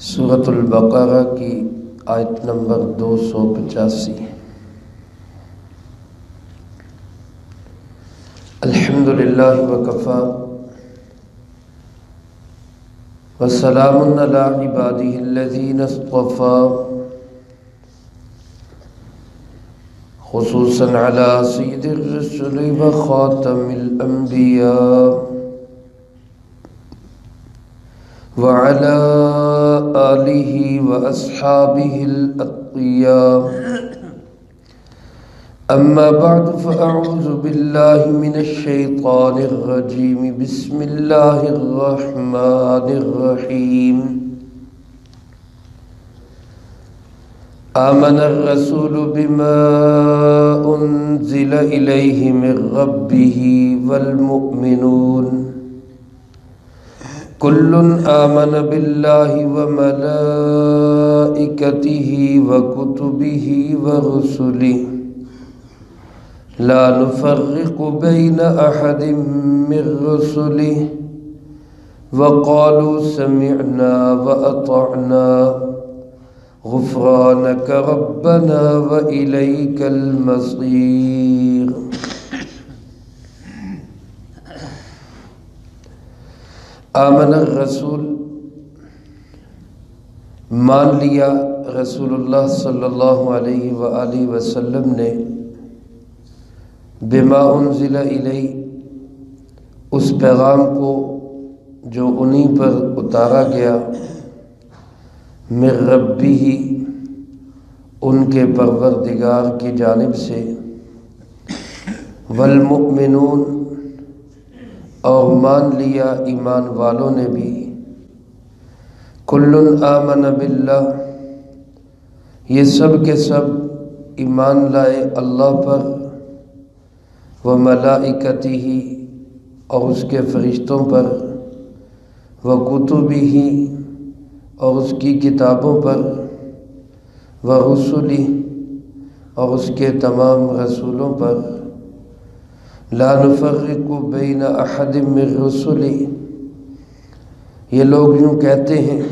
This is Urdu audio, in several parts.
سورۃ البقرہ کی آیت نمبر 285۔ الحمد للہ وکفی وسلام علی عبادہ الذین اصطفی، خصوصا علی سید الرسل وخاتم الانبیاء وعلى آلہ واصحابہ الاتقیاء، اما بعد فاعوذ باللہ من الشیطان الرجیم، بسم اللہ الرحمن الرحیم۔ آمن الرسول بما انزل الیہ من ربہ والمؤمنون کل آمن باللہ وملائکتہ وکتبہ ورسلہ لا نفرق بین احد من رسلہ وقالوا سمعنا واطعنا غفرانک ربنا والیک المصیر۔ آمن الرسول، مان لیا رسول اللہ صلی اللہ علیہ وآلہ وسلم نے، بما انزل الیہ، اس پیغام کو جو انہی پر اتارا گیا، من ربہ، ان کے پروردگار کی جانب سے، والمؤمنون، اور مان لیا ایمان والوں نے بھی، کل آمن باللہ، یہ سب کے سب ایمان لائے اللہ پر، وملائکتہ، اور اس کے فرشتوں پر، وکتبہ، اور اس کی کتابوں پر، ورسلہ، اور اس کے تمام رسولوں پر، لا نفرق بین احد من رسلہ، یہ لوگ یوں کہتے ہیں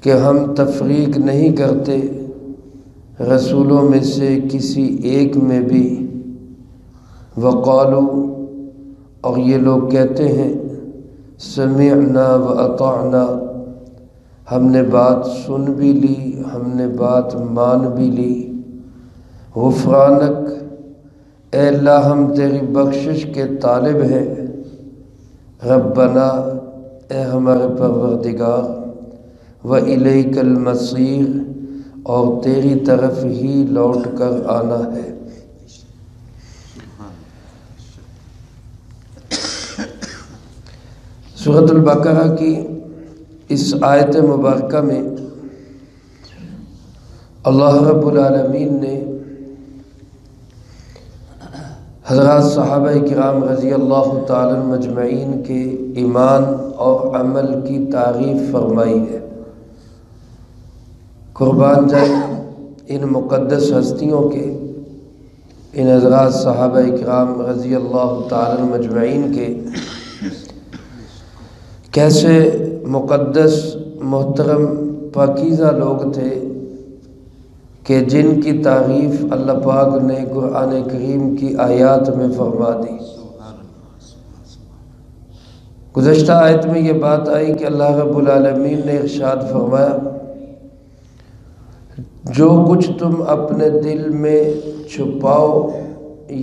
کہ ہم تفریق نہیں کرتے رسولوں میں سے کسی ایک میں بھی، وقالو، اور یہ لوگ کہتے ہیں، سمعنا واطعنا، ہم نے بات سن بھی لی، ہم نے بات مان بھی لی، غفرانک، اے اللہ ہم تیری بخشش کے طالب ہیں، ربنا، اے ہمارے پروردگار، وَإِلَيْكَ الْمَصِيرُ، اور تیری طرف ہی لوٹ کر آنا ہے۔ سورۃ البقرہ کی اس آیت مبارکہ میں اللہ رب العالمین نے حضرات صحابہ کرام رضی اللہ تعالی مجمعین کے ایمان اور عمل کی تعریف فرمائی ہے۔ قربان جائے ان مقدس ہستیوں کے، ان حضرات صحابہ کرام رضی اللہ تعالی مجمعین کے کیسے مقدس، محترم، پاکیزہ لوگ تھے کہ جن کی تعریف اللہ پاک نے قرآن کریم کی آیات میں فرما دی۔ گزشتہ آیت میں یہ بات آئی کہ اللہ رب العالمین نے ارشاد فرمایا، جو کچھ تم اپنے دل میں چھپاؤ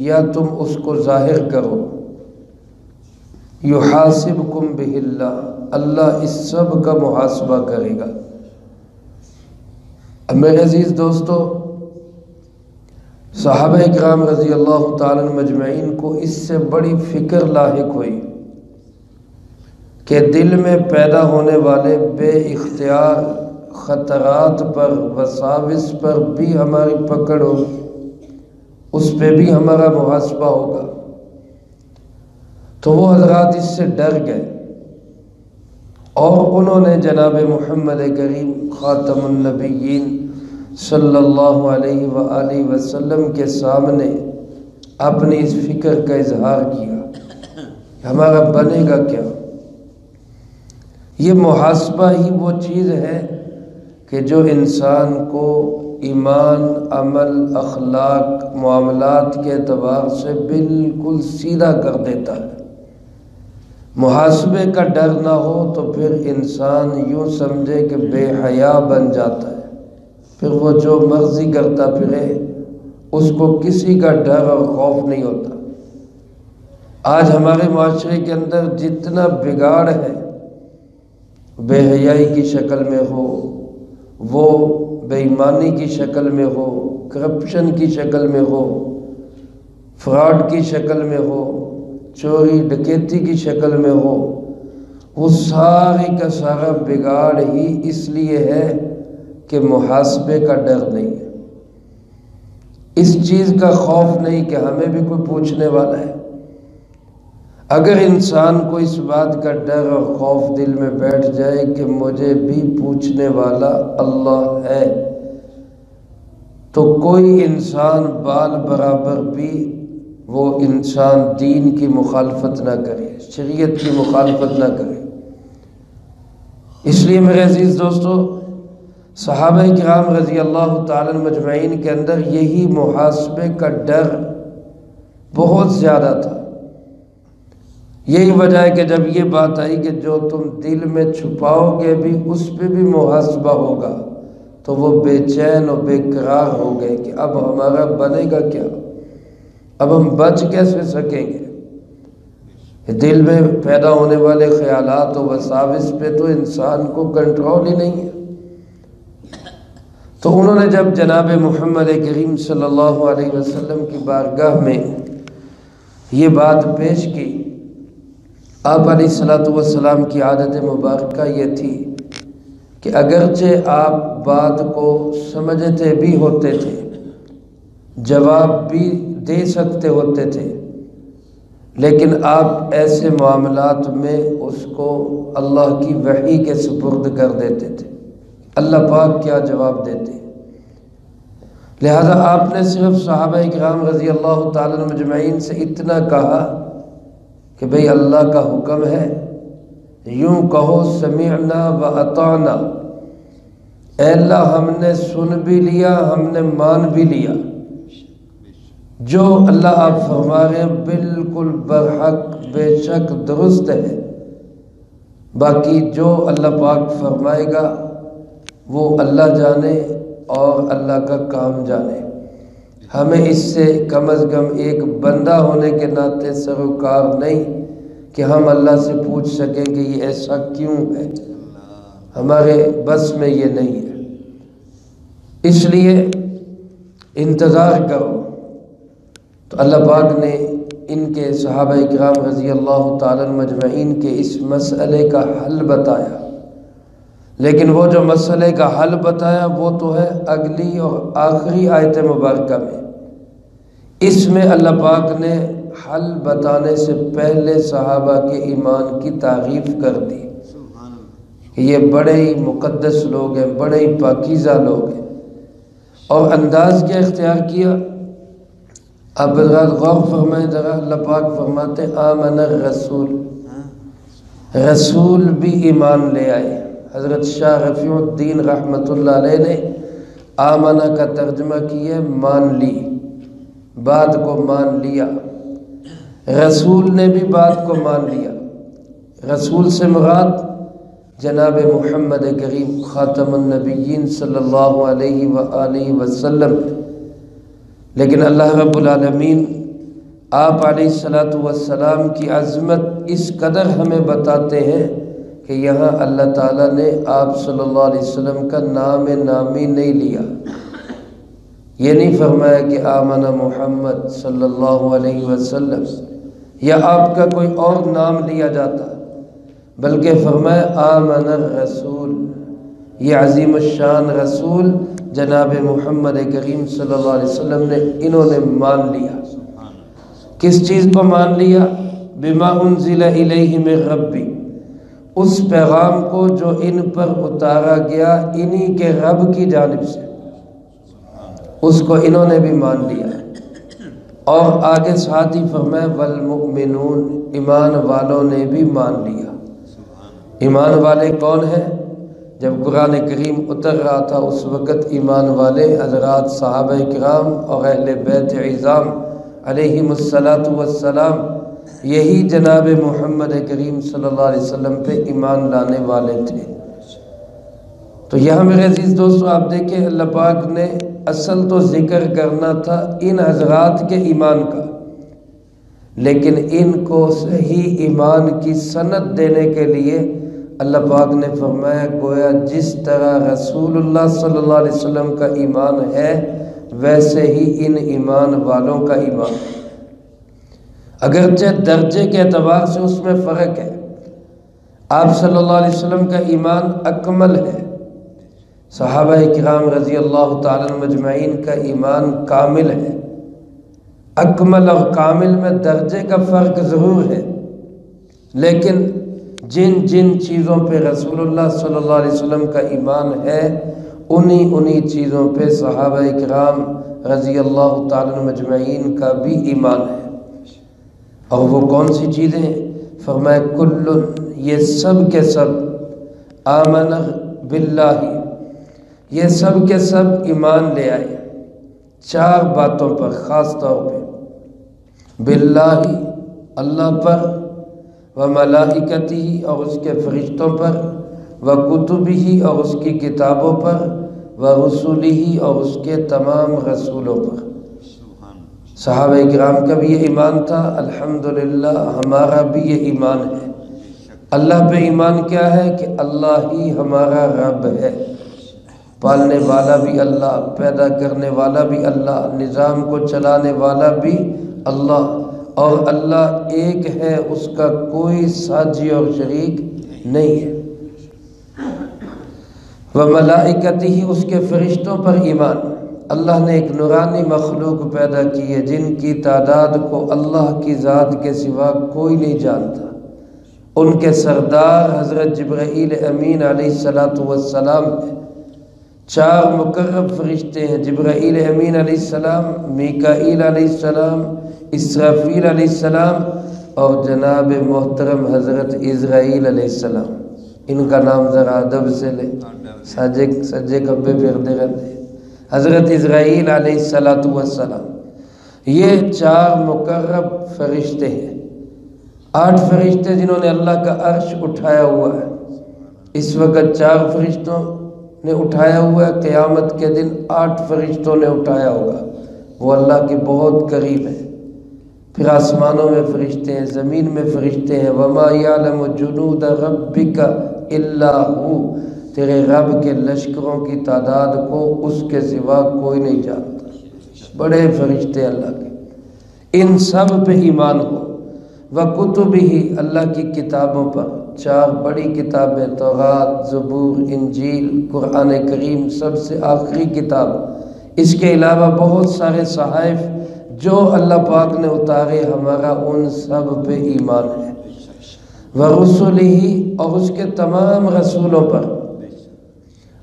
یا تم اس کو ظاہر کرو، یحاسبکم بہ اللہ، اللہ اس سب کا محاسبہ کرے گا۔ میرے عزیز دوستو، صحابہ اکرام رضی اللہ تعالی مجمعین کو اس سے بڑی فکر لاحق ہوئی کہ دل میں پیدا ہونے والے بے اختیار خطرات پر، وساوس پر بھی ہماری پکڑ ہوگی، اس پہ بھی ہمارا محاسبہ ہوگا۔ تو وہ حضرات اس سے ڈر گئے اور انہوں نے جناب محمد کریم خاتم النبیین صلی اللہ علیہ وآلہ وسلم کے سامنے اپنی اس فکر کا اظہار کیا، ہمارا بنے گا کیا۔ یہ محاسبہ ہی وہ چیز ہے کہ جو انسان کو ایمان، عمل، اخلاق، معاملات کے اعتبار سے بالکل سیدھا کر دیتا ہے۔ محاسبے کا ڈر نہ ہو تو پھر انسان یوں سمجھے کہ بے حیا بن جاتا ہے، پھر وہ جو مرضی کرتا پھرے، اس کو کسی کا ڈر اور خوف نہیں ہوتا۔ آج ہمارے معاشرے کے اندر جتنا بگاڑ ہے، بے حیائی کی شکل میں ہو، وہ بے ایمانی کی شکل میں ہو، کرپشن کی شکل میں ہو، فراڈ کی شکل میں ہو، چوری ڈکیتی کی شکل میں ہو، وہ سارے کا سارا بگاڑ ہی اس لیے ہے کہ محاسبے کا ڈر نہیں ہے، اس چیز کا خوف نہیں کہ ہمیں بھی کوئی پوچھنے والا ہے۔ اگر انسان کو اس بات کا ڈر اور خوف دل میں بیٹھ جائے کہ مجھے بھی پوچھنے والا اللہ ہے، تو کوئی انسان بال برابر بھی وہ انسان دین کی مخالفت نہ کرے، شریعت کی مخالفت نہ کرے۔ اس لیے میرے عزیز دوستو، صحابہ کرام رضی اللہ تعالی عنہم مجمعین کے اندر یہی محاسبے کا ڈر بہت زیادہ تھا۔ یہی وجہ ہے کہ جب یہ بات آئی کہ جو تم دل میں چھپاؤ گے بھی اس پہ بھی محاسبہ ہوگا، تو وہ بے چین اور بے قرار ہو گئے کہ اب ہمارا بنے گا کیا، اب ہم بچ کیسے سکیں گے۔ دل میں پیدا ہونے والے خیالات و وساوس پہ تو انسان کو کنٹرول ہی نہیں ہے۔ تو انہوں نے جب جناب محمد کریم صلی اللہ علیہ وسلم کی بارگاہ میں یہ بات پیش کی، آپ علیہ الصلوۃ والسلام کی عادت مبارکہ یہ تھی کہ اگرچہ آپ بات کو سمجھتے بھی ہوتے تھے، جواب بھی دے سکتے ہوتے تھے، لیکن آپ ایسے معاملات میں اس کو اللہ کی وحی کے سپرد کر دیتے تھے، اللہ پاک کیا جواب دیتے۔ لہذا آپ نے صرف صحابہ کرام رضی اللہ تعالیٰ عنہ مجمعین سے اتنا کہا کہ بھئی اللہ کا حکم ہے، یوں کہو سمعنا و اطعنا، اے اللہ ہم نے سن بھی لیا، ہم نے مان بھی لیا، جو اللہ آپ فرما رہے ہیں بالکل برحق بے شک درست ہے، باقی جو اللہ پاک فرمائے گا وہ اللہ جانے اور اللہ کا کام جانے۔ ہمیں اس سے کم از کم ایک بندہ ہونے کے ناطے سروکار نہیں کہ ہم اللہ سے پوچھ سکیں کہ یہ ایسا کیوں ہے، ہمارے بس میں یہ نہیں ہے، اس لیے انتظار کرو۔ تو اللہ پاک نے ان کے صحابہ کرام رضی اللہ تعالیٰ مجمعین کے اس مسئلے کا حل بتایا، لیکن وہ جو مسئلے کا حل بتایا وہ تو ہے اگلی اور آخری آیت مبارکہ میں۔ اس میں اللہ پاک نے حل بتانے سے پہلے صحابہ کے ایمان کی تعریف کر دی کہ یہ بڑے ہی مقدس لوگ ہیں، بڑے ہی پاکیزہ لوگ ہیں، اور انداز کیا اختیار کیا، اب غور فرمائیں ذرا، اللہ پاک فرماتے آمن الرسول، رسول بھی ایمان لے آئے۔ حضرت شاہ رفیع الدین رحمۃ اللہ علیہ نے آمنہ کا ترجمہ کیا مان لی، بات کو مان لیا، رسول نے بھی بات کو مان لیا۔ رسول سے مراد جناب محمد کریم خاتم النبیین صلی اللہ علیہ وآلہ وسلم، لیکن اللہ رب العالمین آپ علیہ الصلوۃ والسلام کی عظمت اس قدر ہمیں بتاتے ہیں کہ یہاں اللہ تعالیٰ نے آپ صلی اللہ علیہ وسلم کا نام نامی نہیں لیا، یہ نہیں فرمایا کہ آمن محمد صلی اللہ علیہ وسلم یا آپ کا کوئی اور نام لیا جاتا، بلکہ فرمایا آمن الرسول، یہ عظیم الشان رسول جناب محمد کریم صلی اللہ علیہ وسلم نے انہوں نے مان لیا۔ کس چیز کو مان لیا؟ بما انزل الیہ من ربی، اس پیغام کو جو ان پر اتارا گیا انہی کے رب کی جانب سے، اس کو انہوں نے بھی مان لیا۔ اور آگے ساتھ ہی فرمایا والمؤمنون، ایمان والوں نے بھی مان لیا۔ ایمان والے کون ہیں؟ جب قرآن کریم اتر رہا تھا اس وقت ایمان والے حضرات صحابہ کرام اور اہل بیت عظام علیہم الصلاۃ والسلام یہی جناب محمد کریم صلی اللہ علیہ وسلم پہ ایمان لانے والے تھے۔ تو یہاں میرے عزیز دوستو آپ دیکھیں اللہ پاک نے اصل تو ذکر کرنا تھا ان حضرات کے ایمان کا، لیکن ان کو صحیح ایمان کی سند دینے کے لیے اللہ پاک نے فرمایا گویا جس طرح رسول اللہ صلی اللہ علیہ وسلم کا ایمان ہے ویسے ہی ان ایمان والوں کا ایمان، اگرچہ درجے کے اعتبار سے اس میں فرق ہے۔ آپ صلی اللہ علیہ وسلم کا ایمان اکمل ہے، صحابہ کرام رضی اللہ تعالیٰ عنہ مجمعین کا ایمان کامل ہے۔ اکمل اور کامل میں درجے کا فرق ضرور ہے، لیکن جن جن چیزوں پہ رسول اللہ صلی اللہ علیہ وسلم کا ایمان ہے انہی چیزوں پہ صحابہ کرام رضی اللہ تعالیٰ عنہ مجمعین کا بھی ایمان ہے۔ اور وہ کون سی چیزیں ہیں؟ فرمایا کل، یہ سب کے سب، آمن باللہ، یہ سب کے سب ایمان لے آئے 4 باتوں پر خاص طور پہ، باللہ اللہ پر، وملائکتہ اور اس کے فرشتوں پر، وکتبہ اور اس کی کتابوں پر، ورسلہ اور اس کے تمام رسولوں پر۔ صحابہ کرام کا بھی یہ ایمان تھا، الحمدللہ ہمارا بھی یہ ایمان ہے۔ اللہ پہ ایمان کیا ہے کہ اللہ ہی ہمارا رب ہے، پالنے والا بھی اللہ، پیدا کرنے والا بھی اللہ، نظام کو چلانے والا بھی اللہ، اور اللہ ایک ہے، اس کا کوئی ساجی اور شریک نہیں ہے۔ وملائکتہ اس کے فرشتوں پر ایمان، اللہ نے ایک نورانی مخلوق پیدا کی ہے جن کی تعداد کو اللہ کی ذات کے سوا کوئی نہیں جانتا۔ ان کے سردار حضرت جبرائیل امین علیہ السلام ہیں۔ 4 مقرب فرشتے ہیں، جبرائیل امین علیہ السلام، میکائیل علیہ السلام، اسرافیل علیہ السلام اور جناب محترم حضرت اسرائیل علیہ السلام۔ ان کا نام ذرا ادب سے لے، سجے کبے پھرتے رہتے ہیں۔ حضرت اسرائیل علیہ السلام یہ 4 مقرب فرشتے ہیں۔ 8 فرشتے جنہوں نے اللہ کا عرش اٹھایا ہوا ہے، اس وقت 4 فرشتوں نے اٹھایا ہوا ہے، قیامت کے دن 8 فرشتوں نے اٹھایا ہوگا، وہ اللہ کے بہت قریب ہیں۔ پھر آسمانوں میں فرشتے ہیں، زمین میں فرشتے ہیں، وما یعلم جنود ربک الا ہو، تیرے رب کے لشکروں کی تعداد کو اس کے سوا کوئی نہیں جانتا، بڑے فرشتے اللہ کے، ان سب پہ ایمان ہو۔ وکتبہ اللہ کی کتابوں پر، 4 بڑی کتابیں، توراۃ، زبور، انجیل، قرآن کریم سب سے آخری کتاب، اس کے علاوہ بہت سارے صحائف جو اللہ پاک نے اتارے، ہمارا ان سب پہ ایمان ہے۔ ورسلہ اور اس کے تمام رسولوں پر،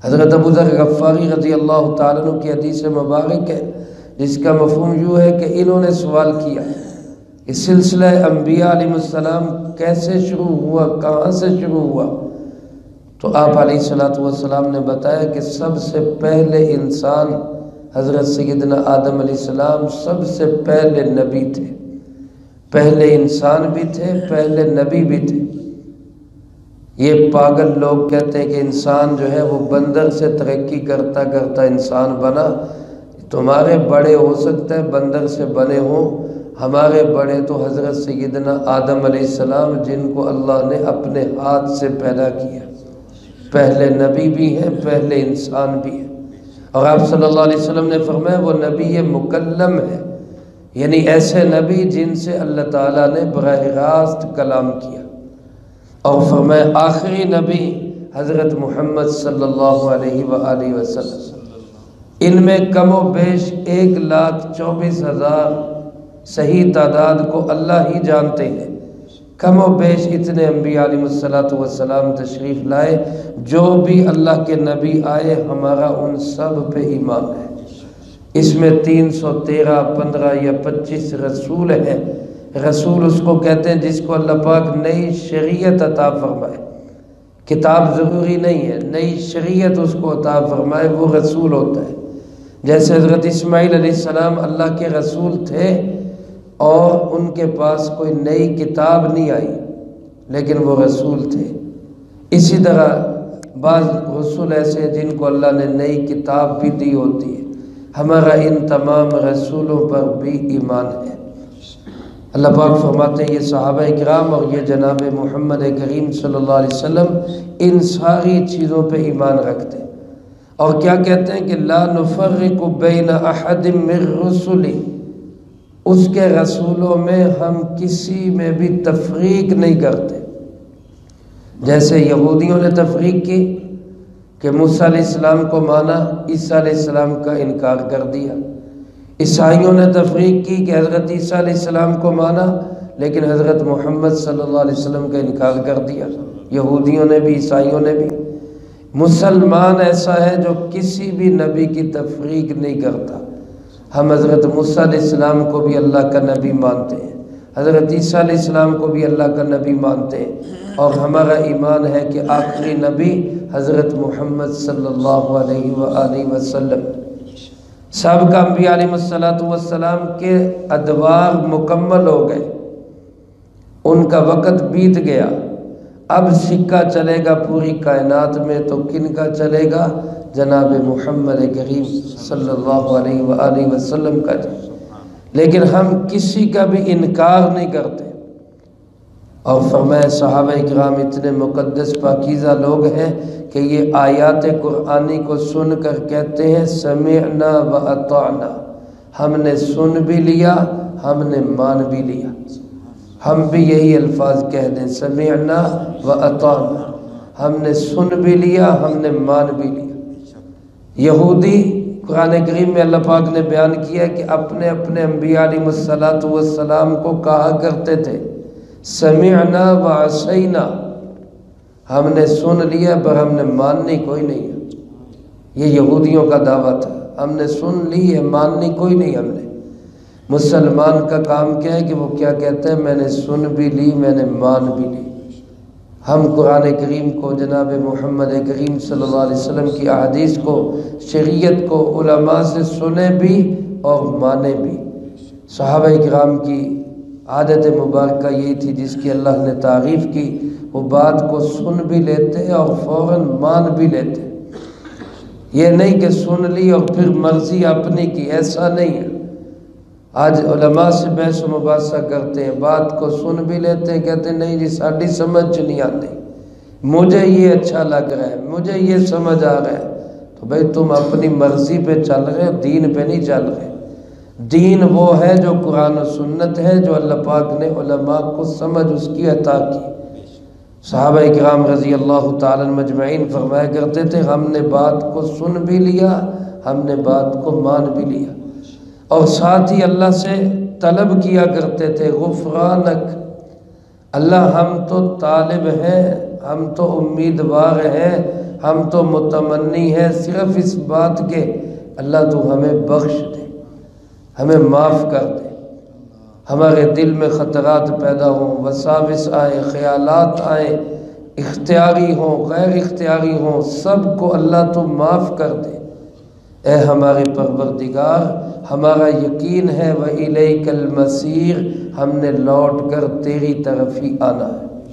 حضرت ابو ذر غفاری رضی اللہ تعالیٰ عنہ کی حدیث مبارک ہے جس کا مفہوم یوں ہے کہ انہوں نے سوال کیا اس سلسلہ انبیاء علیہ السلام کیسے شروع ہوا، کہاں سے شروع ہوا؟ تو آپ علیہ السلام نے بتایا کہ سب سے پہلے انسان حضرت سیدنا آدم علیہ السلام سب سے پہلے نبی تھے، پہلے انسان بھی تھے، پہلے نبی بھی تھے۔ یہ پاگل لوگ کہتے ہیں کہ انسان جو ہے وہ بندر سے ترقی کرتا کرتا انسان بنا، تمہارے بڑے ہو سکتا ہے بندر سے بنے ہوں، ہمارے بڑے تو حضرت سیدنا آدم علیہ السلام جن کو اللہ نے اپنے ہاتھ سے پیدا کیا، پہلے نبی بھی ہیں، پہلے انسان بھی ہیں۔ اور آپ صلی اللہ علیہ وسلم نے فرمایا وہ نبی مکلم ہے، یعنی ایسے نبی جن سے اللہ تعالیٰ نے براہ راست کلام کیا۔ اور فرمایا آخری نبی حضرت محمد صلی اللہ علیہ وآلہ وسلم، ان میں کم و بیش 1,24,000 صحیح تعداد کو اللہ ہی جانتے ہیں، کم و بیش اتنے انبیاء علیہ السلام تشریف لائے، جو بھی اللہ کے نبی آئے ہمارا ان سب پہ ایمان ہے۔ اس میں 313 15 یا 25 رسول ہیں۔ رسول اس کو کہتے ہیں جس کو اللہ پاک نئی شریعت عطا فرمائے، کتاب ضروری نہیں ہے، نئی شریعت اس کو عطا فرمائے، وہ رسول ہوتا ہے۔ جیسے حضرت اسماعیل علیہ السلام اللہ کے رسول تھے اور ان کے پاس کوئی نئی کتاب نہیں آئی، لیکن وہ رسول تھے۔ اسی طرح بعض رسول ایسے ہیں جن کو اللہ نے نئی کتاب بھی دی ہوتی ہے۔ ہمارا ان تمام رسولوں پر بھی ایمان ہے۔ اللہ پاک فرماتے ہیں یہ صحابہ کرام اور یہ جناب محمد کریم صلی اللہ علیہ وسلم ان ساری چیزوں پہ ایمان رکھتے ہیں، اور کیا کہتے ہیں کہ لا نفرق بین احد من رسلی، اس کے رسولوں میں ہم کسی میں بھی تفریق نہیں کرتے۔ جیسے یہودیوں نے تفریق کی کہ موسیٰ علیہ السلام کو مانا، عیسیٰ علیہ السلام کا انکار کر دیا۔ عیسائیوں نے تفریق کی کہ حضرت عیسیٰ علیہ السلام کو مانا لیکن حضرت محمد صلی اللہ علیہ وسلم کا انکار کر دیا۔ یہودیوں نے بھی، عیسائیوں نے بھی۔ مسلمان ایسا ہے جو کسی بھی نبی کی تفریق نہیں کرتا۔ ہم حضرت موسیٰ علیہ السلام کو بھی اللہ کا نبی مانتے ہیں، حضرت عیسیٰ علیہ السلام کو بھی اللہ کا نبی مانتے ہیں، اور ہمارا ایمان ہے کہ آخری نبی حضرت محمد صلی اللہ علیہ وآلہ وسلم۔ سابقہ انبیاء علیہ السلام کے ادوار مکمل ہو گئے، ان کا وقت بیت گیا، اب سکہ چلے گا پوری کائنات میں تو کن کا چلے گا؟ جناب محمد کریم صلی اللہ علیہ وآلہ وسلم کا۔ لیکن ہم کسی کا بھی انکار نہیں کرتے، اور فرمایا صحابہ کرام اتنے مقدس پاکیزہ لوگ ہیں کہ یہ آیات قرآنی کو سن کر کہتے ہیں سمعنا و اطعنا، ہم نے سن بھی لیا، ہم نے مان بھی لیا۔ ہم بھی یہی الفاظ کہہ دیں سمعنا و اطعنا، ہم نے سن بھی لیا، ہم نے مان بھی لیا۔ یہودی قرآن کریم میں اللہ پاک نے بیان کیا کہ اپنے اپنے انبیاء علیہ السلام کو کہا کرتے تھے سمعنا و عصینا، ہم نے سن لیا پر ہم نے ماننی کوئی نہیں ہے۔ یہ یہودیوں کا دعویٰ تھا، ہم نے سن لی ہے، ماننی کوئی نہیں ہم نے۔ مسلمان کا کام کیا ہے کہ وہ کیا کہتے ہیں؟ میں نے سن بھی لی، میں نے مان بھی لی۔ ہم قرآن کریم کو، جناب محمد کریم صلی اللہ علیہ وسلم کی احادیث کو، شریعت کو علماء سے سنے بھی اور مانے بھی۔ صحابہ کرام کی عادت مبارکہ یہی تھی جس کی اللہ نے تعریف کی، وہ بات کو سن بھی لیتے اور فوراً مان بھی لیتے۔ یہ نہیں کہ سن لی اور پھر مرضی اپنی کی، ایسا نہیں ہے۔ آج علماء سے بحث و مباحثہ کرتے ہیں، بات کو سن بھی لیتے ہیں، کہتے ہیں نہیں جی ساڈی سمجھ نہیں آتی، مجھے یہ اچھا لگ رہا ہے، مجھے یہ سمجھ آ رہا ہے۔ تو بھائی تم اپنی مرضی پہ چل رہے ہو، دین پہ نہیں چل رہے۔ دین وہ ہے جو قرآن و سنت ہے، جو اللہ پاک نے علماء کو سمجھ اس کی عطا کی۔ صحابہ کرام رضی اللہ تعالی مجمعین فرمایا کرتے تھے ہم نے بات کو سن بھی لیا، ہم نے بات کو مان بھی لیا، اور ساتھ ہی اللہ سے طلب کیا کرتے تھے غفرانک، اللہ ہم تو طالب ہیں، ہم تو امیدوار ہیں، ہم تو متمنی ہیں صرف اس بات کے اللہ تو ہمیں بخش دے، ہمیں معاف کر دے۔ ہمارے دل میں خطرات پیدا ہوں، وساوس آئیں، خیالات آئیں، اختیاری ہوں غیر اختیاری ہوں، سب کو اللہ تو معاف کر دے۔ اے ہمارے پروردگار، ہمارا یقین ہے وَإِلَيْكَ الْمَصِيرُ، ہم نے لوٹ کر تیری طرف ہی آنا ہے۔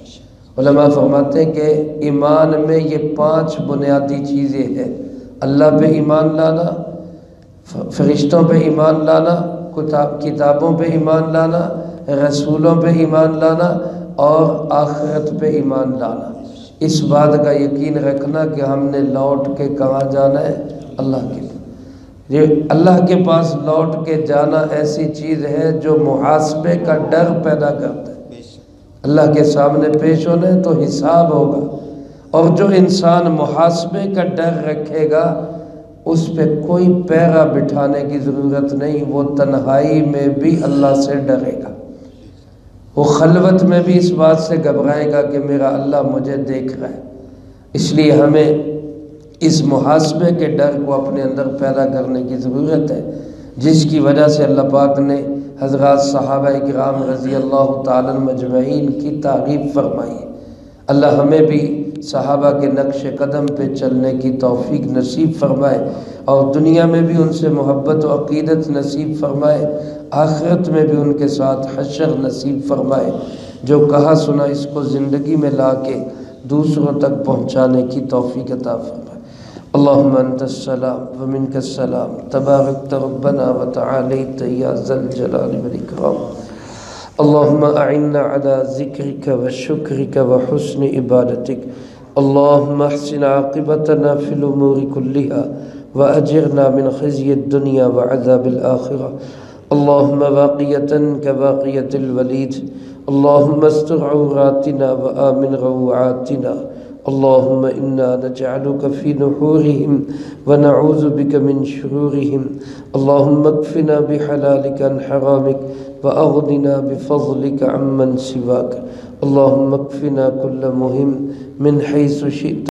علماء فرماتے ہیں کہ ایمان میں یہ 5 بنیادی چیزیں ہیں: اللہ پہ ایمان لانا، فرشتوں پہ ایمان لانا، کتابوں پہ ایمان لانا، رسولوں پہ ایمان لانا، اور آخرت پہ ایمان لانا۔ اس بات کا یقین رکھنا کہ ہم نے لوٹ کے کہاں جانا ہے؟ اللہ کے پاس۔ یہ اللہ کے پاس لوٹ کے جانا ایسی چیز ہے جو محاسبے کا ڈر پیدا کرتا ہے۔ اللہ کے سامنے پیش ہونا ہے تو حساب ہوگا، اور جو انسان محاسبے کا ڈر رکھے گا اس پہ کوئی پیرا بٹھانے کی ضرورت نہیں، وہ تنہائی میں بھی اللہ سے ڈرے گا، وہ خلوت میں بھی اس بات سے گھبرائے گا کہ میرا اللہ مجھے دیکھ رہا ہے۔ اس لیے ہمیں اس محاسبے کے ڈر کو اپنے اندر پیدا کرنے کی ضرورت ہے، جس کی وجہ سے اللہ پاک نے حضرات صحابہ کرام رضی اللہ تعالی مجمعین کی تعریف فرمائی۔ اللہ ہمیں بھی صحابہ کے نقش قدم پہ چلنے کی توفیق نصیب فرمائے اور دنیا میں بھی ان سے محبت و عقیدت نصیب فرمائے، آخرت میں بھی ان کے ساتھ حشر نصیب فرمائے۔ جو کہا سنا اس کو زندگی میں لا کے دوسروں تک پہنچانے کی توفیق عطا فرمائے۔ اللہم انت السلام ومنک السلام، تبارکت ربنا وتعالیت یا ذا الجلال والاکرام۔ اللہم اعنا علی ذکرک وشکرک وحسن عبادتک۔ اللہم احسن عاقبتنا فی الامور کلہا واجرنا من خزی الدنیا وعذاب الآخرہ۔ اللہم باقیتا کباقیت الولید، اللہم استر عوراتنا وآمن روعاتنا۔ اللہم انا نجعلک فی نحورہم ونعوذ بک من شرورہم۔ اللہم اکفنا بحلالک عن حرامک واغننا بفضلک عمن سواک۔ اللہم اکفنا کل مہم من حیث شئت